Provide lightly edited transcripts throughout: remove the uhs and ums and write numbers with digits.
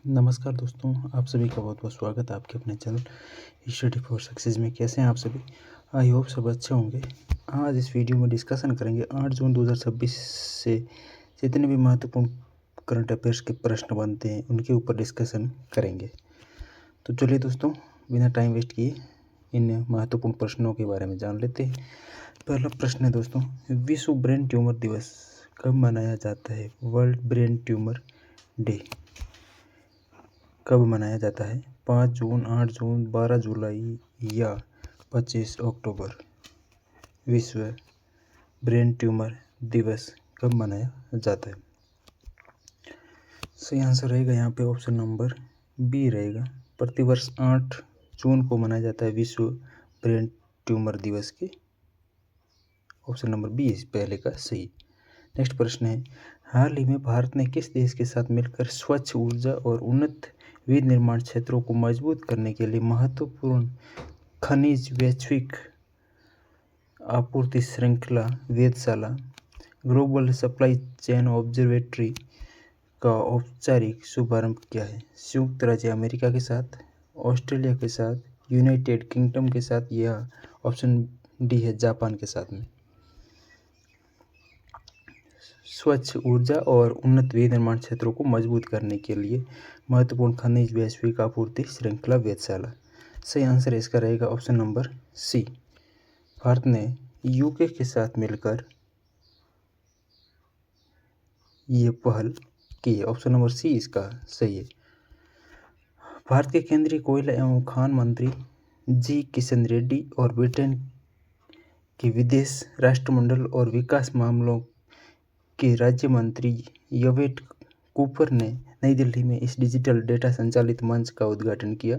नमस्कार दोस्तों, आप सभी का बहुत-बहुत स्वागत है आपके अपने चैनल स्टडी फॉर सक्सेस में। कैसे हैं आप सभी? आई होप सब अच्छे होंगे। आज इस वीडियो में डिस्कशन करेंगे 8 जून 2026 से जितने भी महत्वपूर्ण करंट अफेयर्स के प्रश्न बनते हैं उनके ऊपर डिस्कशन करेंगे। तो चलिए दोस्तों, बिना टाइम वेस्ट किए इन महत्वपूर्ण प्रश्नों के बारे में जान लेते हैं। पहला प्रश्न है दोस्तों, विश्व ब्रेन ट्यूमर दिवस कब मनाया जाता है? वर्ल्ड ब्रेन ट्यूमर डे कब मनाया जाता है? 5 जून, 8 जून, 12 जुलाई या 25 अक्टूबर? विश्व ब्रेन ट्यूमर दिवस कब मनाया जाता है? सही आंसर रहेगा यहाँ पे ऑप्शन नंबर बी रहेगा। प्रतिवर्ष 8 जून को मनाया जाता है विश्व ब्रेन ट्यूमर दिवस के। ऑप्शन नंबर बी इस पहले का सही। नेक्स्ट प्रश्न है, हाल ही में भारत ने किस देश के साथ मिलकर स्वच्छ ऊर्जा और उन्नत विनिर्माण क्षेत्रों को मजबूत करने के लिए महत्वपूर्ण खनिज वैश्विक आपूर्ति श्रृंखला वेधशाला ग्लोबल सप्लाई चेन ऑब्जर्वेटरी का औपचारिक शुभारंभ किया है? संयुक्त राज्य अमेरिका के साथ, ऑस्ट्रेलिया के साथ, यूनाइटेड किंगडम के साथ या ऑप्शन डी है जापान के साथ में? स्वच्छ ऊर्जा और उन्नत विनिर्माण क्षेत्रों को मजबूत करने के लिए महत्वपूर्ण खनिज वैश्विक आपूर्ति श्रृंखला वेधशाला। सही आंसर इसका रहेगा ऑप्शन नंबर सी। भारत ने यूके के साथ मिलकर ये पहल की है। ऑप्शन नंबर सी इसका सही है। भारत के केंद्रीय कोयला एवं खान मंत्री जी किशन रेड्डी और ब्रिटेन के विदेश राष्ट्रमंडल और विकास मामलों के राज्य मंत्री यवेट कूपर ने नई दिल्ली में इस डिजिटल डेटा संचालित मंच का उद्घाटन किया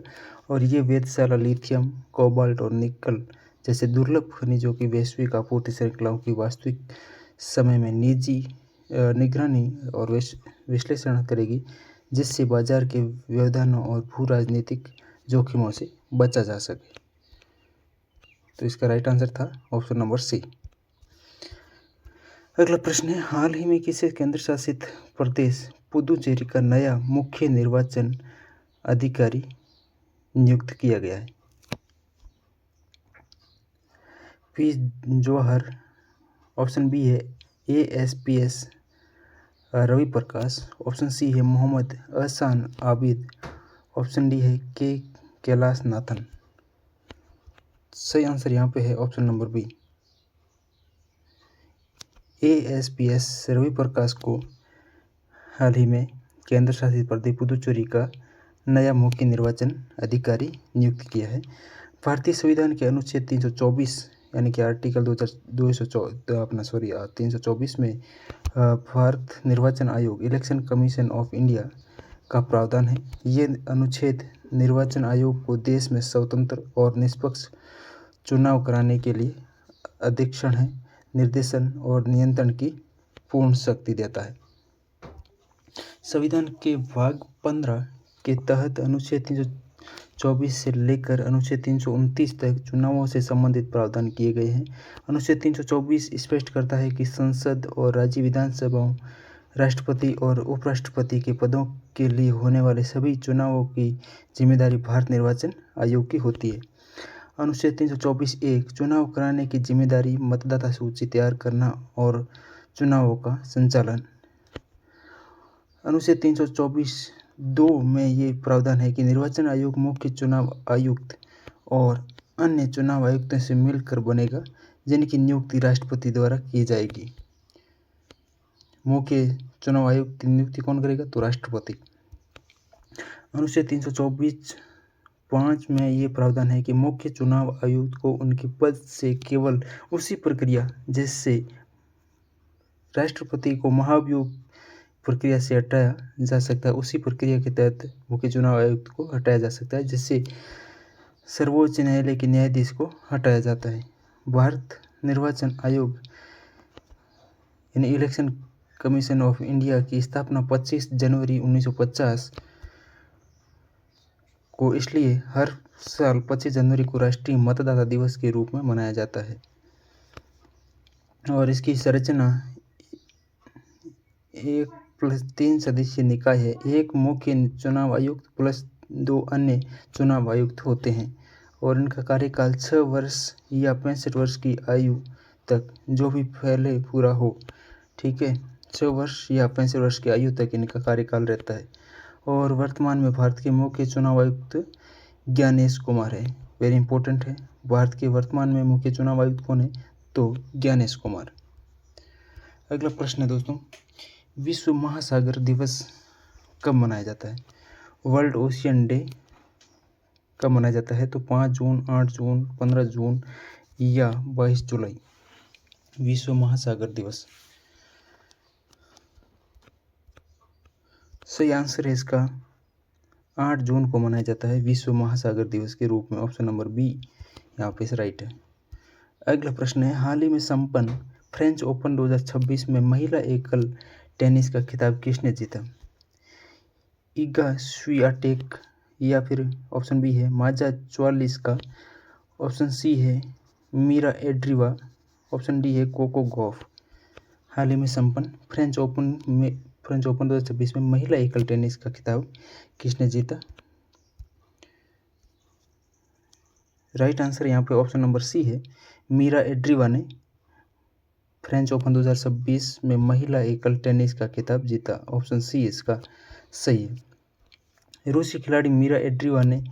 और ये वेधशाला लिथियम, कोबाल्ट और निकल जैसे दुर्लभ खनिजों की वैश्विक आपूर्ति श्रृंखलाओं की वास्तविक समय में निगरानी और विश्लेषण करेगी, जिससे बाजार के व्यवधानों और भू राजनीतिक जोखिमों से बचा जा सके। तो इसका राइट आंसर था ऑप्शन नंबर सी। अगला प्रश्न है, हाल ही में किसे केंद्र शासित प्रदेश पुदुचेरी का नया मुख्य निर्वाचन अधिकारी नियुक्त किया गया है? पी जवाहर, ऑप्शन बी है ASPS Ravi Prakash, option C है मोहम्मद अहसान आबिद, ऑप्शन डी है के कैलाश नाथन। सही आंसर यहाँ पे है option number B. ASPS Ravi Prakash को हाल ही में केंद्र शासित प्रदेश पुदुचेरी का नया मुख्य निर्वाचन अधिकारी नियुक्त किया है। भारतीय संविधान के अनुच्छेद 324 यानी कि आर्टिकल 324 में भारत निर्वाचन आयोग इलेक्शन कमीशन ऑफ इंडिया का प्रावधान है। ये अनुच्छेद निर्वाचन आयोग को देश में स्वतंत्र और निष्पक्ष चुनाव कराने के लिए अधीक्षण है, निर्देशन और नियंत्रण की पूर्ण शक्ति देता है। संविधान के भाग 15 के तहत अनुच्छेद 324 से लेकर अनुच्छेद 329 तक चुनावों से संबंधित प्रावधान किए गए हैं। अनुच्छेद 324 स्पष्ट करता है कि संसद और राज्य विधानसभाओं, राष्ट्रपति और उपराष्ट्रपति के पदों के लिए होने वाले सभी चुनावों की जिम्मेदारी भारत निर्वाचन आयोग की होती है। अनुच्छेद 324(1) चुनाव कराने की जिम्मेदारी मतदाता सूची तैयार करना और चुनावों का संचालन। अनुच्छेद 324(2) में ये प्रावधान है कि निर्वाचन आयोग मुख्य चुनाव आयुक्त और अन्य चुनाव आयुक्तों से मिलकर बनेगा, जिनकी नियुक्ति राष्ट्रपति द्वारा की जाएगी। मुख्य चुनाव आयुक्त की नियुक्ति कौन करेगा? तो राष्ट्रपति। अनुच्छेद 324(5) में ये प्रावधान है कि मुख्य चुनाव आयुक्त को उनके पद से केवल उसी प्रक्रिया जिससे राष्ट्रपति को महाभियोग प्रक्रिया से हटाया जा सकता है, उसी प्रक्रिया के तहत मुख्य चुनाव आयुक्त को हटाया जा सकता है, जिससे सर्वोच्च न्यायालय के न्यायाधीश को हटाया जाता है। भारत निर्वाचन आयोग यानी इलेक्शन कमीशन ऑफ इंडिया की स्थापना 25 जनवरी 1950 को इसलिए हर साल 25 जनवरी को राष्ट्रीय मतदाता दिवस के रूप में मनाया जाता है और इसकी संरचना एक प्लस 3 सदस्यीय निकाय है। एक मुख्य चुनाव आयुक्त प्लस 2 अन्य चुनाव आयुक्त होते हैं और इनका कार्यकाल 6 वर्ष या 65 वर्ष की आयु तक, जो भी पहले पूरा हो, ठीक है, 6 वर्ष या 65 वर्ष की आयु तक इनका कार्यकाल रहता है। और वर्तमान में भारत के मुख्य चुनाव आयुक्त ज्ञानेश कुमार है। वेरी इंपॉर्टेंट है, भारत के वर्तमान में मुख्य चुनाव आयुक्त कौन है? तो ज्ञानेश कुमार। अगला प्रश्न है दोस्तों, विश्व महासागर दिवस कब मनाया जाता है? वर्ल्ड ओशियन डे कब मनाया जाता है? तो 5 जून, 8 जून, 15 जून या 22 जुलाई। विश्व महासागर दिवस सही आंसर है इसका 8 जून को मनाया जाता है विश्व महासागर दिवस के रूप में। ऑप्शन नंबर बी यहाँ पे राइट है। अगला प्रश्न है, हाल ही में संपन्न फ्रेंच ओपन 2026 में महिला एकल टेनिस का खिताब किसने जीता? इगा स्वियाटेक या फिर ऑप्शन बी है माजा च्वालिस्का, ऑप्शन सी है मीरा एड्रीवा, ऑप्शन डी है कोको गॉफ। हाल ही में संपन्न फ्रेंच ओपन 2026 में महिला एकल टेनिस का खिताब किसने जीता? राइट आंसर यहाँ पे ऑप्शन नंबर सी है, मीरा एड्रीवा ने फ्रेंच ओपन 2026 में महिला एकल टेनिस का खिताब जीता। ऑप्शन सी इसका सही है। रूसी खिलाड़ी मीरा एड्रीवा ने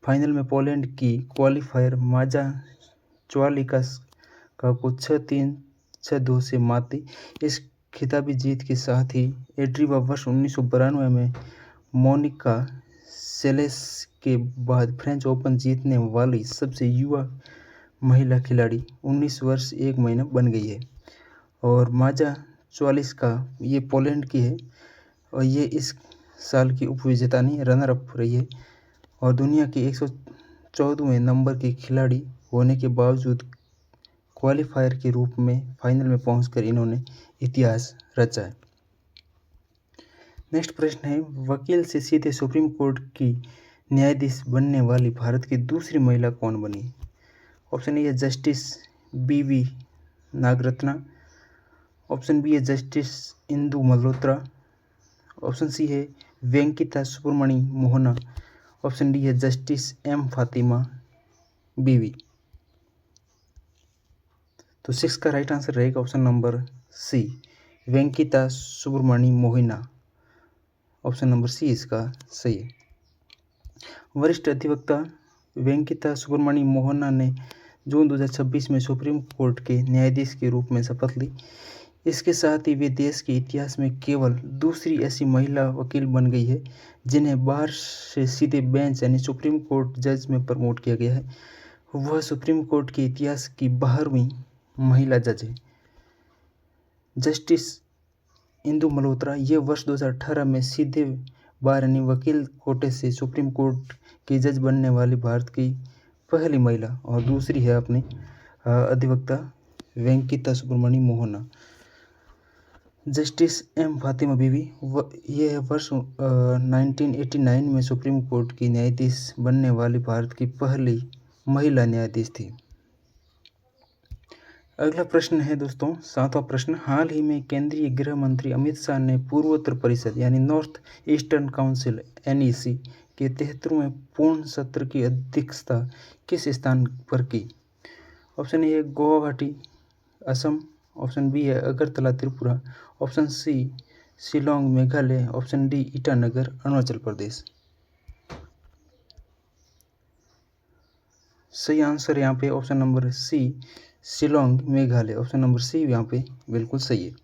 फाइनल में पोलैंड की क्वालिफायर माजा च्वालिस्का को 6-3, 6-2 से मात दी। इस खिताबी जीत के साथ ही एड्रीवा वर्ष 1992 में मोनिका सेलेस के बाद फ्रेंच ओपन जीतने वाली सबसे युवा महिला खिलाड़ी 19 वर्ष 1 महीना बन गई है। और माजा च्वालिस्का ये पोलैंड की है और ये इस साल की उपविजेता नहीं, रनर अप रही है और दुनिया की 114वें नंबर की खिलाड़ी होने के बावजूद क्वालिफायर के रूप में फाइनल में पहुंचकर इन्होंने इतिहास रचा है। नेक्स्ट प्रश्न है, वकील से सीधे सुप्रीम कोर्ट की न्यायाधीश बनने वाली भारत की दूसरी महिला कौन बनी? ऑप्शन ए है justice BV Nagarathna, option B है justice Indu Malhotra, option C है वेंकिता सुब्रमणी मोहना, ऑप्शन डी है जस्टिस M फातिमा BV। तो 6 का राइट आंसर रहेगा option number C, Venkita Subramani Mohana. Option number C इसका सही है। वरिष्ठ अधिवक्ता वेंकिता सुब्रमणी मोहना ने जून 2026 में सुप्रीम कोर्ट के न्यायाधीश के रूप में शपथ ली। इसके साथ ही वे देश के इतिहास में केवल दूसरी ऐसी महिला वकील बन गई है जिन्हें बार से सीधे बेंच यानी सुप्रीम कोर्ट जज में प्रमोट किया गया है। वह सुप्रीम कोर्ट के इतिहास की 12वीं महिला जज है। जस्टिस इंदु मल्होत्रा ये वर्ष 2018 में सीधे बार यानी वकील कोटे से सुप्रीम कोर्ट की जज बनने वाली भारत की पहली महिला और दूसरी है अपनी अधिवक्ता वेंकिता सुब्रमणी मोहना। जस्टिस M फातिमा बीवी ये वर्ष 1989 में सुप्रीम कोर्ट की न्यायाधीश बनने वाली भारत की पहली महिला न्यायाधीश थी। अगला प्रश्न है दोस्तों 7वां प्रश्न, हाल ही में केंद्रीय गृह मंत्री अमित शाह ने पूर्वोत्तर परिषद यानी नॉर्थ ईस्टर्न काउंसिल NEC के 73वें पूर्ण सत्र की अध्यक्षता किस स्थान पर की? ऑप्शन ए है गुवाहाटी असम, ऑप्शन बी है Agartala Tripura, option C Shillong Meghalaya, option D Itanagar Arunachal Pradesh. सही आंसर यहाँ पे option number C Shillong Meghalaya, option number C यहाँ पे बिल्कुल सही है।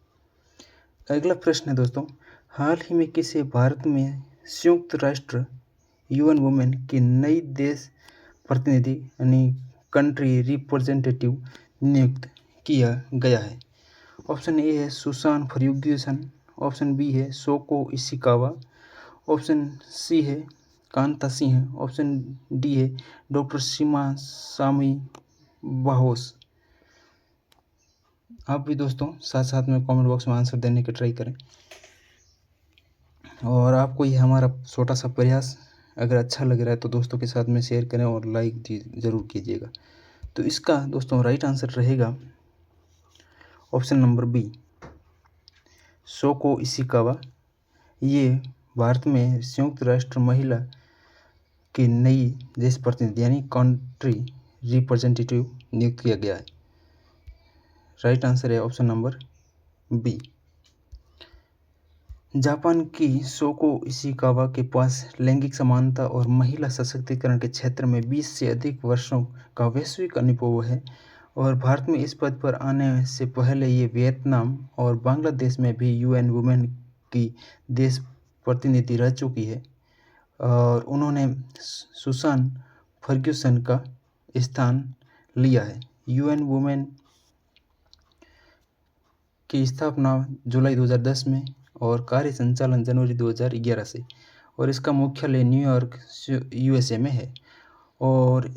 अगला प्रश्न है दोस्तों, हाल ही में किसे भारत में संयुक्त राष्ट्र UN वुमेन की नई देश प्रतिनिधि यानी कंट्री रिप्रेजेंटेटिव नियुक्त किया गया है? ऑप्शन ए है सुसान फर्ग्यूसन, ऑप्शन बी है सोको इशिकावा, ऑप्शन सी है कांता सिंह, ऑप्शन डी है डॉक्टर सीमा सामी बाहोस। आप भी दोस्तों साथ साथ में कमेंट बॉक्स में आंसर देने की ट्राई करें और आपको ये हमारा छोटा सा प्रयास अगर अच्छा लग रहा है तो दोस्तों के साथ में शेयर करें और लाइक ज़रूर कीजिएगा। तो इसका दोस्तों राइट आंसर रहेगा ऑप्शन नंबर बी सोको इशिकावा। ये भारत में संयुक्त राष्ट्र महिला की नई देश प्रतिनिधि यानी कंट्री रिप्रेजेंटेटिव नियुक्त किया गया है। राइट आंसर है ऑप्शन नंबर बी। जापान की सोको इशिकावा के पास लैंगिक समानता और महिला सशक्तिकरण के क्षेत्र में 20 से अधिक वर्षों का वैश्विक अनुभव है और भारत में इस पद पर आने से पहले ये वियतनाम और बांग्लादेश में भी यूएन वुमेन की देश प्रतिनिधि रह चुकी है और उन्होंने सुसान फर्ग्यूसन का स्थान लिया है। यूएन वुमेन की स्थापना जुलाई 2010 में और कार्य संचालन जनवरी 2011 से और इसका मुख्यालय न्यूयॉर्क यूएसए में है और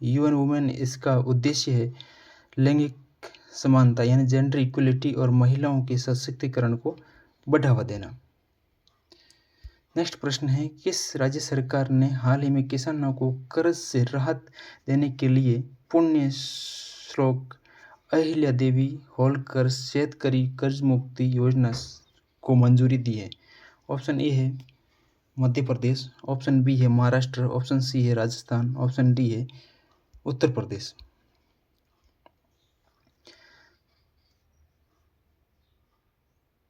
यूएन वुमेन इसका उद्देश्य है लैंगिक समानता यानी जेंडर इक्वलिटी और महिलाओं के सशक्तिकरण को बढ़ावा देना। नेक्स्ट प्रश्न है, किस राज्य सरकार ने हाल ही में किसानों को कर्ज से राहत देने के लिए पुण्य श्लोक अहिल्या देवी होलकर शेतकरी कर्ज मुक्ति योजना को मंजूरी दी है? ऑप्शन ए है मध्य प्रदेश, ऑप्शन बी है महाराष्ट्र, ऑप्शन सी है राजस्थान, ऑप्शन डी है उत्तर प्रदेश।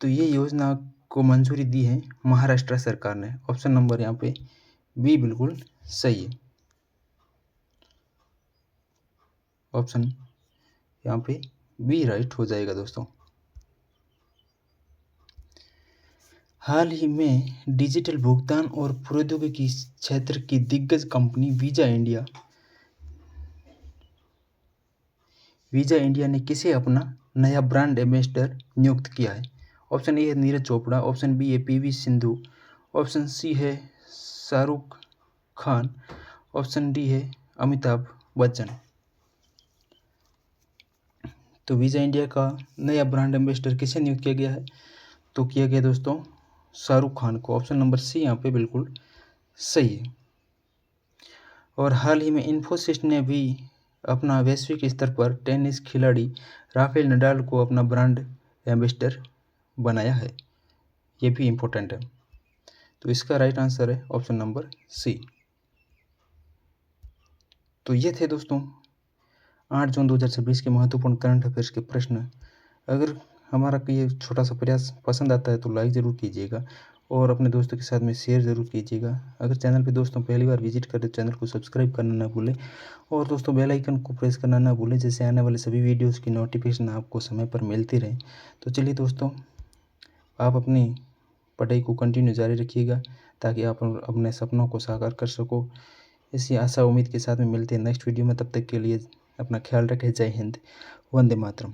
तो ये योजना को मंजूरी दी है महाराष्ट्र सरकार ने। ऑप्शन नंबर यहाँ पे बी बिल्कुल सही है। ऑप्शन यहाँ पे बी राइट हो जाएगा दोस्तों। हाल ही में डिजिटल भुगतान और प्रौद्योगिकी क्षेत्र की दिग्गज कंपनी वीजा इंडिया ने किसे अपना नया ब्रांड एम्बेसडर नियुक्त किया है? ऑप्शन ए है नीरज चोपड़ा, ऑप्शन बी है पीवी सिंधु, ऑप्शन सी है शाहरुख खान, ऑप्शन डी है अमिताभ बच्चन। तो वीजा इंडिया का नया ब्रांड एम्बेसडर किसे नियुक्त किया गया है? तो किया गया दोस्तों शाहरुख खान को। ऑप्शन नंबर सी यहाँ पे बिल्कुल सही है। और हाल ही में इन्फोसिस ने भी अपना वैश्विक स्तर पर टेनिस खिलाड़ी राफेल नडाल को अपना ब्रांड एम्बेसडर बनाया है। ये भी इम्पोर्टेंट है। तो इसका राइट आंसर है ऑप्शन नंबर सी। तो ये थे दोस्तों 8 जून 2026 के महत्वपूर्ण करंट अफेयर्स के प्रश्न। अगर हमारा ये छोटा सा प्रयास पसंद आता है तो लाइक ज़रूर कीजिएगा और अपने दोस्तों के साथ में शेयर ज़रूर कीजिएगा। अगर चैनल पे दोस्तों पहली बार विजिट करें तो चैनल को सब्सक्राइब करना ना भूलें और दोस्तों बेल आइकन को प्रेस करना ना भूलें, जैसे आने वाले सभी वीडियोस की नोटिफिकेशन आपको समय पर मिलती रहे। तो चलिए दोस्तों, आप अपनी पढ़ाई को कंटिन्यू जारी रखिएगा ताकि आप अपने सपनों को साकार कर सको। इसी आशा उम्मीद के साथ में मिलते हैं नेक्स्ट वीडियो में। तब तक के लिए अपना ख्याल रखें। जय हिंद, वंदे मातरम।